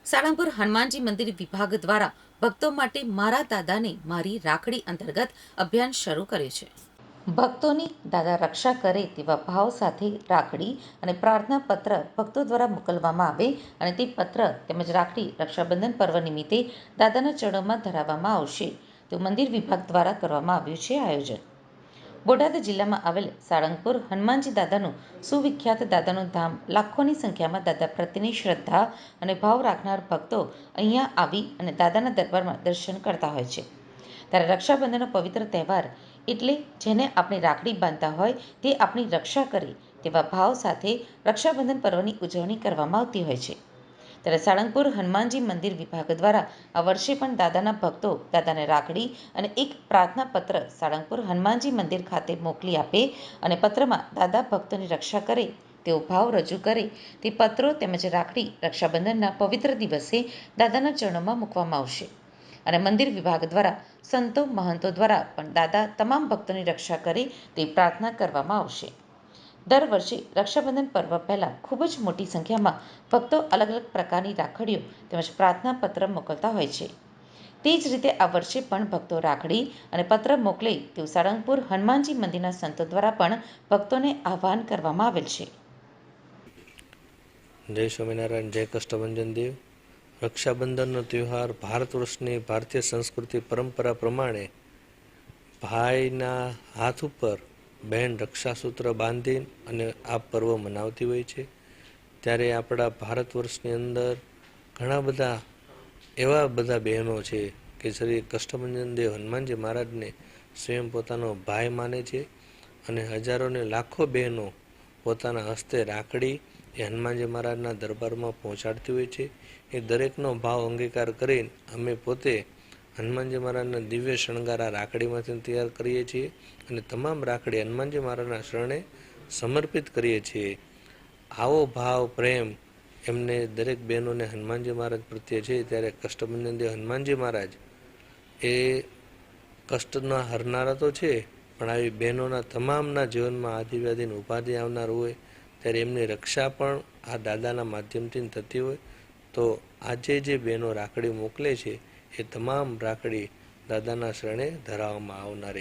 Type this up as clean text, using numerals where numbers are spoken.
સાળંગપુર હનુમાનજી મંદિર વિભાગ દ્વારા ભક્તો માટે મારા દાદાને મારી રાખડી અંતર્ગત અભિયાન શરૂ કર્યું છે. ભક્તોની દાદા રક્ષા કરે તેવા ભાવ સાથે રાખડી અને પ્રાર્થના પત્ર ભક્તો દ્વારા મોકલવામાં આવે અને તે પત્ર તેમજ રાખડી રક્ષાબંધન પર્વ નિમિત્તે દાદાના ચરણોમાં ધરાવવામાં આવશે તેવું મંદિર વિભાગ દ્વારા કરવામાં આવ્યું છે આયોજન. બોટાદ જિલ્લામાં આવેલ સાળંગપુર હનુમાનજી દાદાનું સુવિખ્યાત દાદાનું ધામ લાખોની સંખ્યામાં દાદા પ્રત્યેની શ્રદ્ધા અને ભાવ રાખનાર ભક્તો અહીંયા આવી અને દાદાના દરબારમાં દર્શન કરતા હોય છે. ત્યારે રક્ષાબંધનનો પવિત્ર તહેવાર એટલે જેને આપણે રાખડી બાંધતા હોય તે આપણી રક્ષા કરે તેવા ભાવ સાથે રક્ષાબંધન પર્વની ઉજવણી કરવામાં આવતી હોય છે. ત્યારે સાળંગપુર હનુમાનજી મંદિર વિભાગ દ્વારા આ વર્ષે પણ દાદાના ભક્તો દાદાને રાખડી અને એક પ્રાર્થના પત્ર સાળંગપુર હનુમાનજી મંદિર ખાતે મોકલી આપે અને પત્રમાં દાદા ભક્તોની રક્ષા કરે તેવો ભાવ રજૂ કરે તે પત્રો તેમજ રાખડી રક્ષાબંધનના પવિત્ર દિવસે દાદાના ચરણોમાં મૂકવામાં આવશે અને મંદિર વિભાગ દ્વારા સંતો મહંતો દ્વારા પણ દાદા તમામ ભક્તોની રક્ષા કરે તેવી પ્રાર્થના કરવામાં આવશે. દર વર્ષે રક્ષાબંધન પર્વ પહેલાં ખૂબ જ મોટી સંખ્યામાં ભક્તો અલગ અલગ પ્રકારની રાખડીઓ તેમજ પ્રાર્થના પત્ર મોકલતા હોય છે. તે જ રીતે આ વર્ષે પણ ભક્તો રાખડી અને પત્ર મોકલે તેવું સાળંગપુર હનુમાનજી મંદિરના સંતો દ્વારા પણ ભક્તોને આહ્વાન કરવામાં આવેલ છે. જય સ્વામિનારાયણ, જય કષ્ટભંજન દેવ. રક્ષાબંધનનો તહેવાર ભારત વર્ષની ભારતીય સંસ્કૃતિ પરંપરા પ્રમાણે ભાઈના હાથ ઉપર બહેન રક્ષાસૂત્ર બાંધી અને આ પર્વ મનાવતી હોય છે. ત્યારે આપણા ભારત વર્ષની અંદર ઘણા બધા એવા બધા બહેનો છે કે શ્રી કષ્ટભંજન દેવ હનુમાનજી મહારાજને સ્વયં પોતાનો ભાઈ માને છે અને હજારો ને લાખો બહેનો પોતાના હસ્તે રાખડી એ હનુમાનજી મહારાજના દરબારમાં પહોંચાડતી હોય છે. એ દરેકનો ભાવ અંગીકાર કરીને અમે પોતે હનુમાનજી મહારાજના દિવ્ય શણગાર આ રાખડીમાંથી તૈયાર કરીએ છીએ અને તમામ રાખડી હનુમાનજી મહારાજના શરણે સમર્પિત કરીએ છીએ. આવો ભાવ પ્રેમ એમને દરેક બહેનોને હનુમાનજી મહારાજ પ્રત્યે છે. ત્યારે કષ્ટભંજન દેવ હનુમાનજી મહારાજ એ કષ્ટના હરનારા તો છે, પણ આવી બહેનોના તમામના જીવનમાં આદિવ્યાધિની ઉપાધિ આવનાર હોય ત્યારે એમની રક્ષા પણ આ દાદાના માધ્યમથી થતી હોય. તો આજે જે બહેનો રાખડી મોકલે છે એ તમામ રાખડી દાદાના શરણે ધરાવવામાં આવનારી